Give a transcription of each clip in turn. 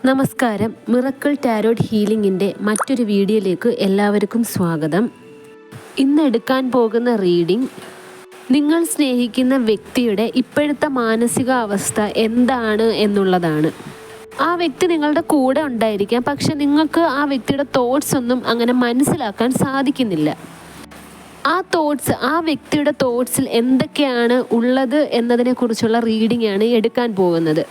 നമസ്കാരം. Miracle tarot ഹീലിംഗിൻ്റെ മറ്റൊരു വീഡിയോയിലേക്ക് എല്ലാവർക്കും സ്വാഗതം. ഇന്ന് എടുക്കാൻ പോകുന്ന റീഡിംഗ് നിങ്ങൾ സ്നേഹിക്കുന്ന വ്യക്തിയുടെ ഇപ്പോഴത്തെ മാനസികാവസ്ഥ എന്താണ് എന്നുള്ളതാണ്. ആ വ്യക്തി നിങ്ങളുടെ കൂടെ ഉണ്ടായിരിക്കാം, പക്ഷെ നിങ്ങൾക്ക് ആ വ്യക്തിയുടെ തോട്ട്സ് ഒന്നും അങ്ങനെ മനസ്സിലാക്കാൻ സാധിക്കുന്നില്ല. ആ വ്യക്തിയുടെ തോട്ട്സിൽ എന്തൊക്കെയാണ് ഉള്ളത് എന്നതിനെക്കുറിച്ചുള്ള റീഡിംഗ് ആണ് എടുക്കാൻ പോകുന്നത്.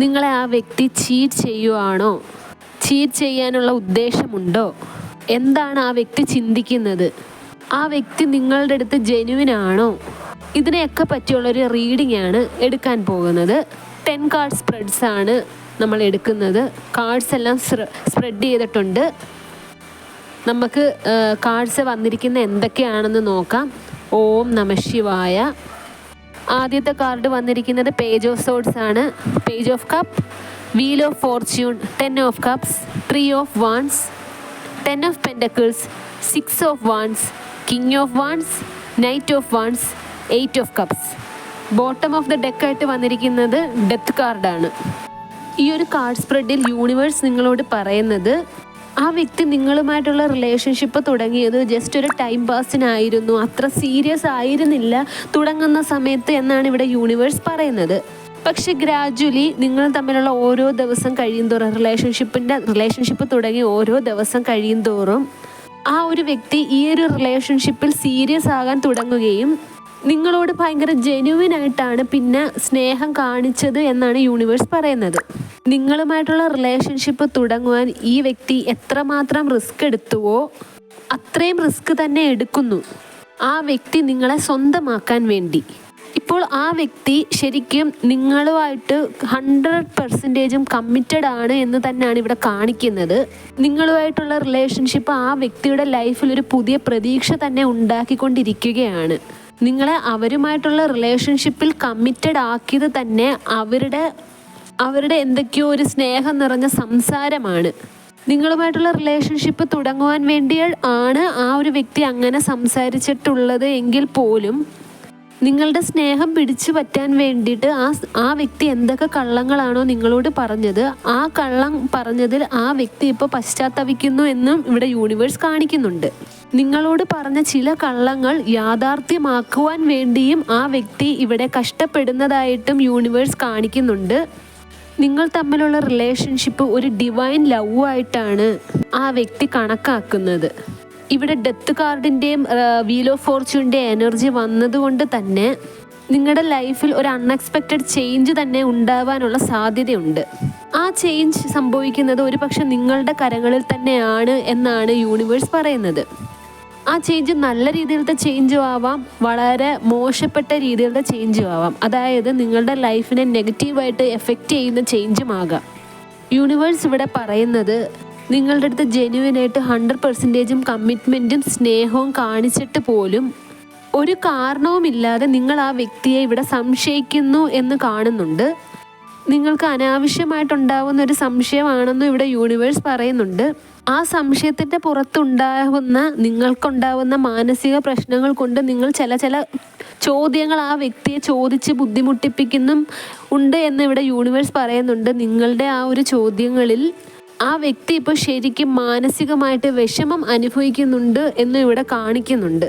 നിങ്ങളെ ആ വ്യക്തി ചീറ്റ് ചെയ്യുവാണോ? ചീറ്റ് ചെയ്യാനുള്ള ഉദ്ദേശമുണ്ടോ? എന്താണ് ആ വ്യക്തി ചിന്തിക്കുന്നത്? ആ വ്യക്തി നിങ്ങളുടെ അടുത്ത് ജെന്യുവിൻ ആണോ? ഇതിനെയൊക്കെ പറ്റിയുള്ളൊരു റീഡിംഗ് ആണ് എടുക്കാൻ പോകുന്നത്. 10 കാർഡ് സ്പ്രെഡ്സ് ആണ് നമ്മൾ എടുക്കുന്നത്. കാർഡ്സ് എല്ലാം സ്പ്രെഡ് ചെയ്തിട്ടുണ്ട്. നമുക്ക് കാർഡ്സ് വന്നിരിക്കുന്ന എന്തൊക്കെയാണെന്ന് നോക്കാം. ഓം നമഃ ശിവായ. ആദ്യത്തെ കാർഡ് വന്നിരിക്കുന്നത് പേജ് ഓഫ് സോഡ്സ് ആണ്. Page of cup, wheel of fortune, 10 of cups, 3 of wands, 10 of pentacles, 6 of wands, king of wands, knight of wands, 8 of cups. Bottom of the ഡെക്കായിട്ട് വന്നിരിക്കുന്നത് ഡെത്ത് കാർഡാണ്. ഈ ഒരു കാർഡ് സ്പ്രെഡിൽ യൂണിവേഴ്സ് നിങ്ങളോട് പറയുന്നത് ആ വ്യക്തി നിങ്ങളുമായിട്ടുള്ള റിലേഷൻഷിപ്പ് തുടങ്ങിയത് ജസ്റ്റ് ഒരു ടൈം പാസിനായിരുന്നു, അത്ര സീരിയസ് ആയിരുന്നില്ല തുടങ്ങുന്ന സമയത്ത് എന്നാണ് ഇവിടെ യൂണിവേഴ്സ് പറയുന്നത്. പക്ഷെ ഗ്രാജ്വലി നിങ്ങൾ തമ്മിലുള്ള ഓരോ ദിവസം കഴിയുന്തോറും റിലേഷൻഷിപ്പ് തുടങ്ങി ഓരോ ദിവസം കഴിയുന്തോറും ആ ഒരു വ്യക്തി ഈ ഒരു റിലേഷൻഷിപ്പിൽ സീരിയസ് ആകാൻ തുടങ്ങുകയും നിങ്ങളോട് ഭയങ്കര ജെന്യുവിൻ ആയിട്ടാണ് പിന്നെ സ്നേഹം കാണിച്ചത് എന്നാണ് യൂണിവേഴ്സ് പറയുന്നത്. നിങ്ങളുമായിട്ടുള്ള റിലേഷൻഷിപ്പ് തുടങ്ങുവാൻ ഈ വ്യക്തി എത്രമാത്രം റിസ്ക് എടുത്തുവോ അത്രയും റിസ്ക് തന്നെ എടുക്കുന്നു ആ വ്യക്തി നിങ്ങളെ സ്വന്തമാക്കാൻ വേണ്ടി. ഇപ്പോൾ ആ വ്യക്തി ശരിക്കും നിങ്ങളുമായിട്ട് 100% കമ്മിറ്റഡ് ആണ് എന്ന് തന്നെയാണ് ഇവിടെ കാണിക്കുന്നത്. നിങ്ങളുമായിട്ടുള്ള റിലേഷൻഷിപ്പ് ആ വ്യക്തിയുടെ ലൈഫിൽ ഒരു പുതിയ പ്രതീക്ഷ തന്നെ ഉണ്ടാക്കിക്കൊണ്ടിരിക്കുകയാണ്. നിങ്ങളെ അവരുമായിട്ടുള്ള റിലേഷൻഷിപ്പിൽ കമ്മിറ്റഡ് ആക്കിയത് തന്നെ അവരുടെ എന്തൊക്കെയോ ഒരു സ്നേഹം നിറഞ്ഞ സംസാരമാണ്. നിങ്ങളുമായിട്ടുള്ള റിലേഷൻഷിപ്പ് തുടങ്ങുവാൻ വേണ്ടി ആണ് ആ ഒരു വ്യക്തി അങ്ങനെ സംസാരിച്ചിട്ടുള്ളത് എങ്കിൽ പോലും നിങ്ങളുടെ സ്നേഹം പിടിച്ചു പറ്റാൻ വേണ്ടിയിട്ട് ആ വ്യക്തി എന്തൊക്കെ കള്ളങ്ങളാണോ നിങ്ങളോട് പറഞ്ഞത്, ആ കള്ളം പറഞ്ഞതിൽ ആ വ്യക്തി ഇപ്പോൾ പശ്ചാത്തപിക്കുന്നു എന്നും ഇവിടെ യൂണിവേഴ്സ് കാണിക്കുന്നുണ്ട്. നിങ്ങളോട് പറഞ്ഞ ചില കള്ളങ്ങൾ യാഥാർത്ഥ്യമാക്കുവാൻ വേണ്ടിയും ആ വ്യക്തി ഇവിടെ കഷ്ടപ്പെടുന്നതായിട്ടും യൂണിവേഴ്സ് കാണിക്കുന്നുണ്ട്. നിങ്ങൾ തമ്മിലുള്ള റിലേഷൻഷിപ്പ് ഒരു ഡിവൈൻ ലവ് ആയിട്ടാണ് ആ വ്യക്തി കണക്കാക്കുന്നത്. ഇവിടെ ഡെത്ത് കാർഡിൻ്റെയും വീൽ ഓഫ് ഫോർച്യൂണിൻ്റെയും എനർജി വന്നതുകൊണ്ട് തന്നെ നിങ്ങളുടെ ലൈഫിൽ ഒരു അൺഎക്സ്പെക്റ്റഡ് ചേഞ്ച് തന്നെ ഉണ്ടാവാനുള്ള സാധ്യതയുണ്ട്. ആ ചേഞ്ച് സംഭവിക്കുന്നത് ഒരു പക്ഷെ നിങ്ങളുടെ കരങ്ങളിൽ തന്നെയാണ് എന്നാണ് യൂണിവേഴ്സ് പറയുന്നത്. ആ ചേഞ്ച് നല്ല രീതിയിലത്തെ ചേഞ്ചും ആവാം, വളരെ മോശപ്പെട്ട രീതിയിലത്തെ ചേഞ്ചും ആവാം. അതായത് നിങ്ങളുടെ ലൈഫിനെ നെഗറ്റീവായിട്ട് എഫക്റ്റ് ചെയ്യുന്ന ചേഞ്ചും ആകാം. യൂണിവേഴ്സ് ഇവിടെ പറയുന്നത് നിങ്ങളുടെ അടുത്ത് ജെന്യുവിനായിട്ട് 100% കമ്മിറ്റ്മെൻറ്റും സ്നേഹവും കാണിച്ചിട്ട് പോലും ഒരു കാരണവുമില്ലാതെ നിങ്ങൾ ആ വ്യക്തിയെ ഇവിടെ സംശയിക്കുന്നു എന്ന് കാണുന്നുണ്ട്. നിങ്ങൾക്ക് അനാവശ്യമായിട്ടുണ്ടാവുന്ന ഒരു സംശയമാണെന്നും ഇവിടെ യൂണിവേഴ്സ് പറയുന്നുണ്ട്. ആ സംശയത്തിൻ്റെ നിങ്ങൾക്കുണ്ടാവുന്ന മാനസിക പ്രശ്നങ്ങൾ കൊണ്ട് നിങ്ങൾ ചില ചോദ്യങ്ങൾ ആ വ്യക്തിയെ ചോദിച്ച് ബുദ്ധിമുട്ടിപ്പിക്കുന്നും ഉണ്ട് എന്ന് ഇവിടെ യൂണിവേഴ്സ് പറയുന്നുണ്ട്. നിങ്ങളുടെ ആ ഒരു ചോദ്യങ്ങളിൽ ആ വ്യക്തി ഇപ്പോൾ ശരിക്കും മാനസികമായിട്ട് വിഷമം അനുഭവിക്കുന്നുണ്ട് എന്ന് ഇവിടെ കാണിക്കുന്നുണ്ട്.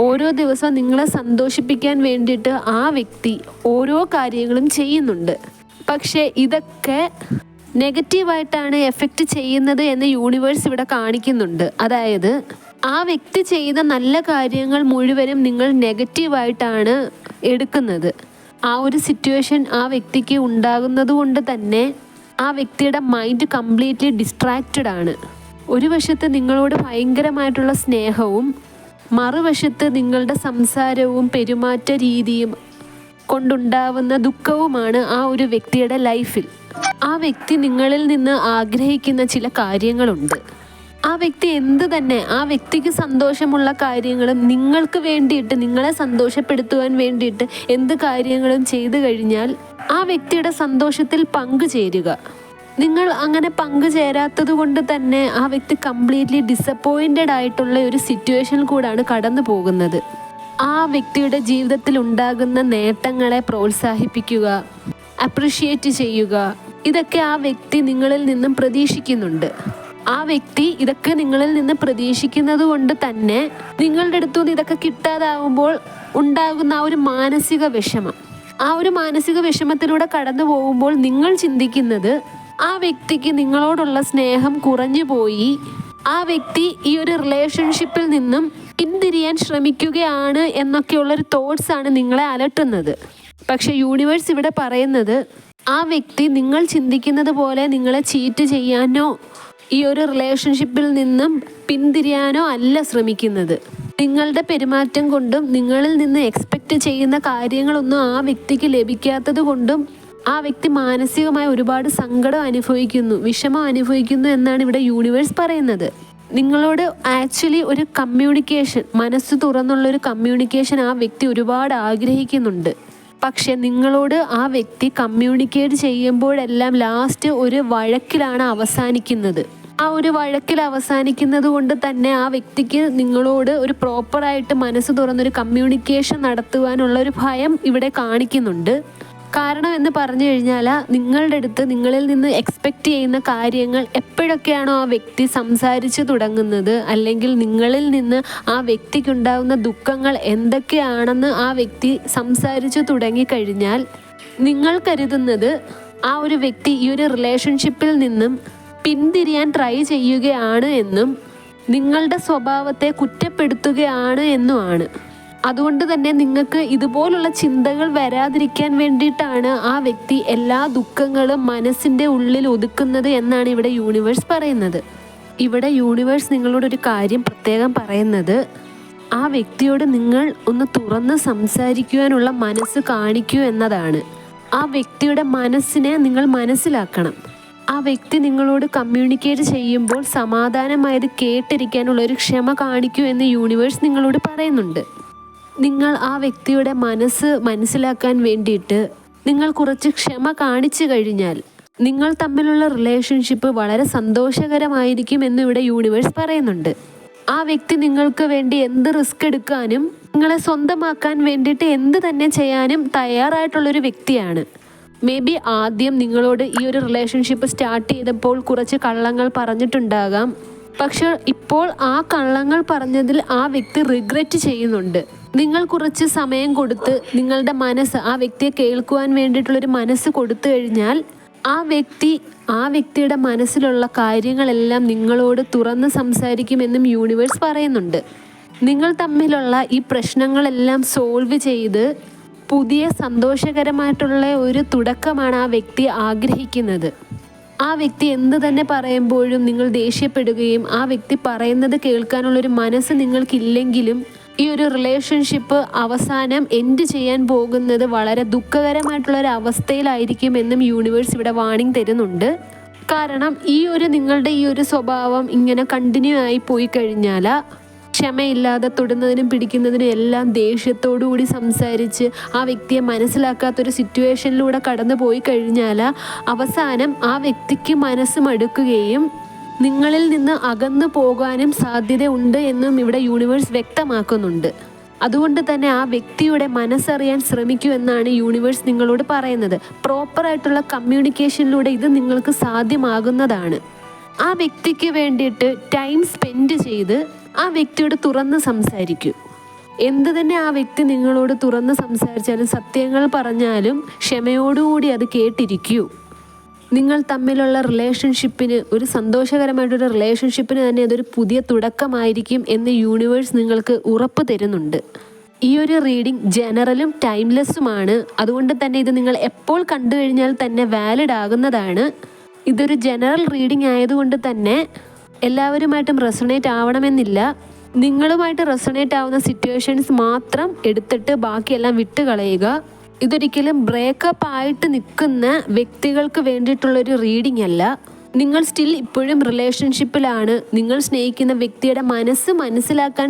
ഓരോ ദിവസവും നിങ്ങളെ സന്തോഷിപ്പിക്കാൻ വേണ്ടിയിട്ട് ആ വ്യക്തി ഓരോ കാര്യങ്ങളും ചെയ്യുന്നുണ്ട്. പക്ഷേ ഇതൊക്കെ നെഗറ്റീവായിട്ടാണ് എഫക്റ്റ് ചെയ്യുന്നത് എന്ന് യൂണിവേഴ്സ് ഇവിടെ കാണിക്കുന്നുണ്ട്. അതായത് ആ വ്യക്തി ചെയ്ത നല്ല കാര്യങ്ങൾ മുഴുവനും നിങ്ങൾ നെഗറ്റീവായിട്ടാണ് എടുക്കുന്നത്. ആ ഒരു സിറ്റുവേഷൻ ആ വ്യക്തിക്ക് ഉണ്ടാകുന്നത് കൊണ്ട് തന്നെ ആ വ്യക്തിയുടെ മൈൻഡ് കംപ്ലീറ്റ്ലി ഡിസ്ട്രാക്റ്റഡ് ആണ്. ഒരു വശത്ത് നിങ്ങളോട് ഭയങ്കരമായിട്ടുള്ള സ്നേഹവും മറുവശത്ത് നിങ്ങളുടെ സംസാരവും പെരുമാറ്റ രീതിയും കൊണ്ടുണ്ടാവുന്ന ദുഃഖവുമാണ് ആ ഒരു വ്യക്തിയുടെ ലൈഫിൽ. ആ വ്യക്തി നിങ്ങളിൽ നിന്ന് ആഗ്രഹിക്കുന്ന ചില കാര്യങ്ങളുണ്ട്. ആ വ്യക്തി ആ വ്യക്തിക്ക് സന്തോഷമുള്ള കാര്യങ്ങളും നിങ്ങൾക്ക് വേണ്ടിയിട്ട് നിങ്ങളെ സന്തോഷപ്പെടുത്തുവാൻ വേണ്ടിയിട്ട് എന്ത് കാര്യങ്ങളും ചെയ്തു കഴിഞ്ഞാൽ ആ വ്യക്തിയുടെ സന്തോഷത്തിൽ പങ്കുചേരുക. നിങ്ങൾ അങ്ങനെ പങ്കുചേരാത്തത് കൊണ്ട് തന്നെ ആ വ്യക്തി കംപ്ലീറ്റ്ലി ഡിസപ്പോയിൻറ്റഡ് ആയിട്ടുള്ള ഒരു സിറ്റുവേഷനിൽ കൂടാണ് കടന്നു പോകുന്നത്. ആ വ്യക്തിയുടെ ജീവിതത്തിൽ ഉണ്ടാകുന്ന നേട്ടങ്ങളെ പ്രോത്സാഹിപ്പിക്കുക, അപ്രിഷ്യേറ്റ് ചെയ്യുക, ഇതൊക്കെ ആ വ്യക്തി നിങ്ങളിൽ നിന്നും പ്രതീക്ഷിക്കുന്നുണ്ട്. ആ വ്യക്തി ഇതൊക്കെ നിങ്ങളിൽ നിന്ന് പ്രതീക്ഷിക്കുന്നത് കൊണ്ട് തന്നെ നിങ്ങളുടെ അടുത്തുനിന്ന് ഇതൊക്കെ കിട്ടാതാവുമ്പോൾ ഉണ്ടാകുന്ന ആ ഒരു മാനസിക വിഷമം, ആ ഒരു മാനസിക വിഷമത്തിലൂടെ കടന്നു പോകുമ്പോൾ നിങ്ങൾ ചിന്തിക്കുന്നത് ആ വ്യക്തിക്ക് നിങ്ങളോടുള്ള സ്നേഹം കുറഞ്ഞു പോയി, ആ വ്യക്തി ഈ ഒരു റിലേഷൻഷിപ്പിൽ നിന്നും പിന്തിരിയാൻ ശ്രമിക്കുകയാണ് എന്നൊക്കെയുള്ളൊരു തോട്ട്സാണ് നിങ്ങളെ അലട്ടുന്നത്. പക്ഷെ യൂണിവേഴ്സ് ഇവിടെ പറയുന്നത് ആ വ്യക്തി നിങ്ങൾ ചിന്തിക്കുന്നത് പോലെ നിങ്ങളെ ചീറ്റ് ചെയ്യാനോ ഈ ഒരു റിലേഷൻഷിപ്പിൽ നിന്നും പിന്തിരിയാനോ അല്ല ശ്രമിക്കുന്നത്. നിങ്ങളുടെ പെരുമാറ്റം കൊണ്ടും നിങ്ങളിൽ നിന്ന് എക്സ്പെക്റ്റ് ചെയ്യുന്ന കാര്യങ്ങളൊന്നും ആ വ്യക്തിക്ക് ലഭിക്കാത്തത് കൊണ്ടും ആ വ്യക്തി മാനസികമായി ഒരുപാട് സങ്കടം അനുഭവിക്കുന്നു, വിഷമം അനുഭവിക്കുന്നു എന്നാണ് ഇവിടെ യൂണിവേഴ്സ് പറയുന്നത്. നിങ്ങളോട് ആക്ച്വലി ഒരു കമ്മ്യൂണിക്കേഷൻ, മനസ്സ് തുറന്നുള്ളൊരു കമ്മ്യൂണിക്കേഷൻ ആ വ്യക്തി ഒരുപാട് ആഗ്രഹിക്കുന്നുണ്ട്. പക്ഷെ നിങ്ങളോട് ആ വ്യക്തി കമ്മ്യൂണിക്കേറ്റ് ചെയ്യുമ്പോഴെല്ലാം ലാസ്റ്റ് ഒരു വഴക്കിലാണ് അവസാനിക്കുന്നത്. ആ ഒരു വഴക്കിൽ അവസാനിക്കുന്നത് കൊണ്ട് തന്നെ ആ വ്യക്തിക്ക് നിങ്ങളോട് ഒരു പ്രോപ്പറായിട്ട് മനസ്സ് തുറന്നൊരു കമ്മ്യൂണിക്കേഷൻ നടത്തുവാനുള്ള ഒരു ഭയം ഇവിടെ കാണിക്കുന്നുണ്ട്. കാരണം എന്ന് പറഞ്ഞു കഴിഞ്ഞാൽ നിങ്ങളുടെ അടുത്ത് നിങ്ങളിൽ നിന്ന് എക്സ്പെക്റ്റ് ചെയ്യുന്ന കാര്യങ്ങൾ എപ്പോഴൊക്കെയാണോ ആ വ്യക്തി സംസാരിച്ചു തുടങ്ങുന്നത്, അല്ലെങ്കിൽ നിങ്ങളിൽ നിന്ന് ആ വ്യക്തിക്കുണ്ടാകുന്ന ദുഃഖങ്ങൾ എന്തൊക്കെയാണെന്ന് ആ വ്യക്തി സംസാരിച്ചു തുടങ്ങിക്കഴിഞ്ഞാൽ നിങ്ങൾ കരുതുന്നത് ആ ഒരു വ്യക്തി ഈ ഒരു റിലേഷൻഷിപ്പിൽ നിന്നും പിന്തിരിയാൻ ട്രൈ ചെയ്യുകയാണ് എന്നും നിങ്ങളുടെ സ്വഭാവത്തെ കുറ്റപ്പെടുത്തുകയാണ് എന്നുമാണ്. അതുകൊണ്ട് തന്നെ നിങ്ങൾക്ക് ഇതുപോലുള്ള ചിന്തകൾ വരാതിരിക്കാൻ വേണ്ടിയിട്ടാണ് ആ വ്യക്തി എല്ലാ ദുഃഖങ്ങളും മനസ്സിൻ്റെ ഉള്ളിൽ ഒതുക്കുന്നത് എന്നാണ് ഇവിടെ യൂണിവേഴ്സ് പറയുന്നത്. ഇവിടെ യൂണിവേഴ്സ് നിങ്ങളോടൊരു കാര്യം പ്രത്യേകം പറയുന്നത്, ആ വ്യക്തിയോട് നിങ്ങൾ ഒന്ന് തുറന്ന് സംസാരിക്കുവാനുള്ള മനസ്സ് കാണിക്കൂ എന്നതാണ്. ആ വ്യക്തിയുടെ മനസ്സിനെ നിങ്ങൾ മനസ്സിലാക്കണം. ആ വ്യക്തി നിങ്ങളോട് കമ്മ്യൂണിക്കേറ്റ് ചെയ്യുമ്പോൾ സമാധാനമായത് കേട്ടിരിക്കാനുള്ളൊരു ക്ഷമ കാണിക്കൂ എന്ന് യൂണിവേഴ്സ് നിങ്ങളോട് പറയുന്നുണ്ട്. നിങ്ങൾ ആ വ്യക്തിയുടെ മനസ്സ് മനസ്സിലാക്കാൻ വേണ്ടിയിട്ട് നിങ്ങൾ കുറച്ച് ക്ഷമ കാണിച്ചു കഴിഞ്ഞാൽ നിങ്ങൾ തമ്മിലുള്ള റിലേഷൻഷിപ്പ് വളരെ സന്തോഷകരമായിരിക്കും എന്ന് ഇവിടെ യൂണിവേഴ്സ് പറയുന്നുണ്ട്. ആ വ്യക്തി നിങ്ങൾക്ക് വേണ്ടി എന്ത് റിസ്ക് എടുക്കാനും നിങ്ങളെ സ്വന്തമാക്കാൻ വേണ്ടിയിട്ട് എന്ത് തന്നെ ചെയ്യാനും തയ്യാറായിട്ടുള്ളൊരു വ്യക്തിയാണ്. മേ ബി ആദ്യം നിങ്ങളോട് ഈ ഒരു റിലേഷൻഷിപ്പ് സ്റ്റാർട്ട് ചെയ്തപ്പോൾ കുറച്ച് കള്ളങ്ങൾ പറഞ്ഞിട്ടുണ്ടാകാം. പക്ഷെ ഇപ്പോൾ ആ കള്ളങ്ങൾ പറഞ്ഞതിൽ ആ വ്യക്തി റിഗ്രറ്റ് ചെയ്യുന്നുണ്ട്. നിങ്ങൾ കുറച്ച് സമയം കൊടുത്ത് നിങ്ങളുടെ മനസ്സ് ആ വ്യക്തിയെ കേൾക്കുവാൻ വേണ്ടിയിട്ടുള്ളൊരു മനസ്സ് കൊടുത്തു കഴിഞ്ഞാൽ ആ വ്യക്തിയുടെ മനസ്സിലുള്ള കാര്യങ്ങളെല്ലാം നിങ്ങളോട് തുറന്ന് സംസാരിക്കുമെന്നും യൂണിവേഴ്സ് പറയുന്നുണ്ട്. നിങ്ങൾ തമ്മിലുള്ള ഈ പ്രശ്നങ്ങളെല്ലാം സോൾവ് ചെയ്ത് പുതിയ സന്തോഷകരമായിട്ടുള്ള ഒരു തുടക്കമാണ് ആ വ്യക്തി ആഗ്രഹിക്കുന്നത്. ആ വ്യക്തി എന്ത് തന്നെ പറയുമ്പോഴും നിങ്ങൾ ദേഷ്യപ്പെടുകയും ആ വ്യക്തി പറയുന്നത് കേൾക്കാനുള്ളൊരു മനസ്സ് നിങ്ങൾക്കില്ലെങ്കിലും ഈ ഒരു റിലേഷൻഷിപ്പ് അവസാനം എൻഡ് ചെയ്യാൻ പോകുന്നത് വളരെ ദുഃഖകരമായിട്ടുള്ളൊരു അവസ്ഥയിലായിരിക്കും എന്നും യൂണിവേഴ്സ് ഇവിടെ വാർണിംഗ് തരുന്നുണ്ട്. കാരണം നിങ്ങളുടെ ഈ ഒരു സ്വഭാവം ഇങ്ങനെ കണ്ടിന്യൂ ആയി പോയി കഴിഞ്ഞാൽ ക്ഷമയില്ലാതെ തൊടുന്നതിനും പിടിക്കുന്നതിനും എല്ലാം ദേഷ്യത്തോടുകൂടി സംസാരിച്ച് ആ വ്യക്തിയെ മനസ്സിലാക്കാത്തൊരു സിറ്റുവേഷനിലൂടെ കടന്നു പോയി കഴിഞ്ഞാൽ അവസാനം ആ വ്യക്തിക്ക് മനസ്സ് മടുക്കുകയും നിങ്ങളിൽ നിന്ന് അകന്നു പോകാനും സാധ്യതയുണ്ട് എന്നും ഇവിടെ യൂണിവേഴ്സ് വ്യക്തമാക്കുന്നുണ്ട്. അതുകൊണ്ട് തന്നെ ആ വ്യക്തിയുടെ മനസ്സറിയാൻ ശ്രമിക്കൂ എന്നാണ് യൂണിവേഴ്സ് നിങ്ങളോട് പറയുന്നത്. പ്രോപ്പറായിട്ടുള്ള കമ്മ്യൂണിക്കേഷനിലൂടെ ഇത് നിങ്ങൾക്ക് സാധ്യമാകുന്നതാണ്. ആ വ്യക്തിക്ക് വേണ്ടിയിട്ട് ടൈം സ്പെൻഡ് ചെയ്ത് ആ വ്യക്തിയോട് തുറന്ന് സംസാരിക്കൂ. എന്ത് തന്നെ ആ വ്യക്തി നിങ്ങളോട് തുറന്ന് സംസാരിച്ചാലും സത്യങ്ങൾ പറഞ്ഞാലും ക്ഷമയോടുകൂടി അത് കേട്ടിരിക്കൂ. നിങ്ങൾ തമ്മിലുള്ള റിലേഷൻഷിപ്പിന്, ഒരു സന്തോഷകരമായിട്ടൊരു റിലേഷൻഷിപ്പിന് തന്നെ അതൊരു പുതിയ തുടക്കമായിരിക്കും എന്ന് യൂണിവേഴ്സ് നിങ്ങൾക്ക് ഉറപ്പ് തരുന്നുണ്ട്. ഈ ഒരു റീഡിംഗ് ജനറലും ടൈംലെസ്സുമാണ്. അതുകൊണ്ട് തന്നെ ഇത് നിങ്ങൾ എപ്പോൾ കണ്ടു കഴിഞ്ഞാൽ തന്നെ വാലിഡ് ആകുന്നതാണ്. ഇതൊരു ജനറൽ റീഡിംഗ് ആയതുകൊണ്ട് തന്നെ എല്ലാവരുമായിട്ടും റെസൊണേറ്റ് ആവണമെന്നില്ല. നിങ്ങളുമായിട്ട് റെസൊണേറ്റ് ആവുന്ന സിറ്റുവേഷൻസ് മാത്രം എടുത്തിട്ട് ബാക്കിയെല്ലാം വിട്ട് കളയുക. ഇതൊരിക്കലും ബ്രേക്കപ്പ് ആയിട്ട് നിൽക്കുന്ന വ്യക്തികൾക്ക് വേണ്ടിയിട്ടുള്ളൊരു റീഡിംഗ് അല്ല. നിങ്ങൾ സ്റ്റിൽ ഇപ്പോഴും റിലേഷൻഷിപ്പിലാണ്. നിങ്ങൾ സ്നേഹിക്കുന്ന വ്യക്തിയുടെ മനസ്സ് മനസ്സിലാക്കാൻ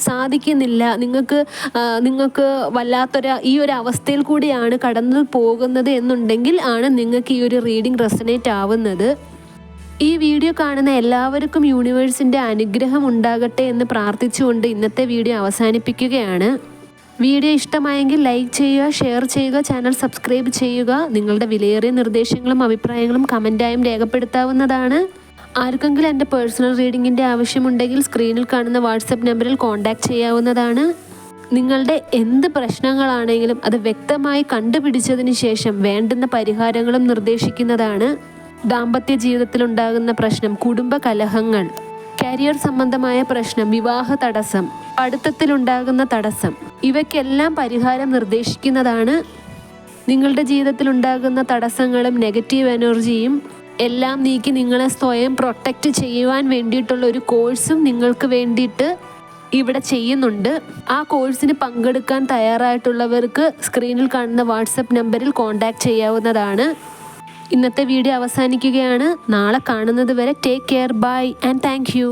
സാധിക്കുന്നില്ല. നിങ്ങൾക്ക് വല്ലാത്തൊരു ഈ ഒരു അവസ്ഥയിൽ കൂടിയാണ് കടന്നു പോകുന്നത് എന്നുണ്ടെങ്കിൽ ആണ് നിങ്ങൾക്ക് ഈ ഒരു റീഡിംഗ് റെസൊണേറ്റ് ആവുന്നത്. ഈ വീഡിയോ കാണുന്ന എല്ലാവർക്കും യൂണിവേഴ്സിൻ്റെ അനുഗ്രഹം ഉണ്ടാകട്ടെ എന്ന് പ്രാർത്ഥിച്ചുകൊണ്ട് ഇന്നത്തെ വീഡിയോ അവസാനിപ്പിക്കുകയാണ്. വീഡിയോ ഇഷ്ടമായെങ്കിൽ ലൈക്ക് ചെയ്യുക, ഷെയർ ചെയ്യുക, ചാനൽ സബ്സ്ക്രൈബ് ചെയ്യുക. നിങ്ങളുടെ വിലയേറിയ നിർദ്ദേശങ്ങളും അഭിപ്രായങ്ങളും കമൻറ്റായും രേഖപ്പെടുത്താവുന്നതാണ്. ആർക്കെങ്കിലും എൻ്റെ പേഴ്സണൽ റീഡിങ്ങിൻ്റെ ആവശ്യമുണ്ടെങ്കിൽ സ്ക്രീനിൽ കാണുന്ന വാട്സപ്പ് നമ്പറിൽ കോൺടാക്റ്റ് ചെയ്യാവുന്നതാണ്. നിങ്ങളുടെ എന്ത് പ്രശ്നങ്ങളാണെങ്കിലും അത് വ്യക്തമായി കണ്ടുപിടിച്ചതിന് ശേഷം വേണ്ടുന്ന പരിഹാരങ്ങളും നിർദ്ദേശിക്കുന്നതാണ്. ദാമ്പത്യ ജീവിതത്തിലുണ്ടാകുന്ന പ്രശ്നം, കുടുംബ കലഹങ്ങൾ, കരിയർ സംബന്ധമായ പ്രശ്നം, വിവാഹ തടസ്സം, പഠിത്തത്തിലുണ്ടാകുന്ന തടസ്സം, ഇവയ്ക്കെല്ലാം പരിഹാരം നിർദ്ദേശിക്കുന്നതാണ്. നിങ്ങളുടെ ജീവിതത്തിലുണ്ടാകുന്ന തടസ്സങ്ങളും നെഗറ്റീവ് എനർജിയും എല്ലാം നീക്കി നിങ്ങളെ സ്വയം പ്രൊട്ടക്റ്റ് ചെയ്യുവാൻ വേണ്ടിയിട്ടുള്ള ഒരു കോഴ്സും നിങ്ങൾക്ക് വേണ്ടിയിട്ട് ഇവിടെ ചെയ്യുന്നുണ്ട്. ആ കോഴ്സിന് പങ്കെടുക്കാൻ തയ്യാറായിട്ടുള്ളവർക്ക് സ്ക്രീനിൽ കാണുന്ന വാട്സപ്പ് നമ്പറിൽ കോൺടാക്റ്റ് ചെയ്യാവുന്നതാണ്. ഇന്നത്തെ വീഡിയോ അവസാനിക്കുകയാണ്. നാളെ കാണുന്നത് വരെ take care, bye and thank U.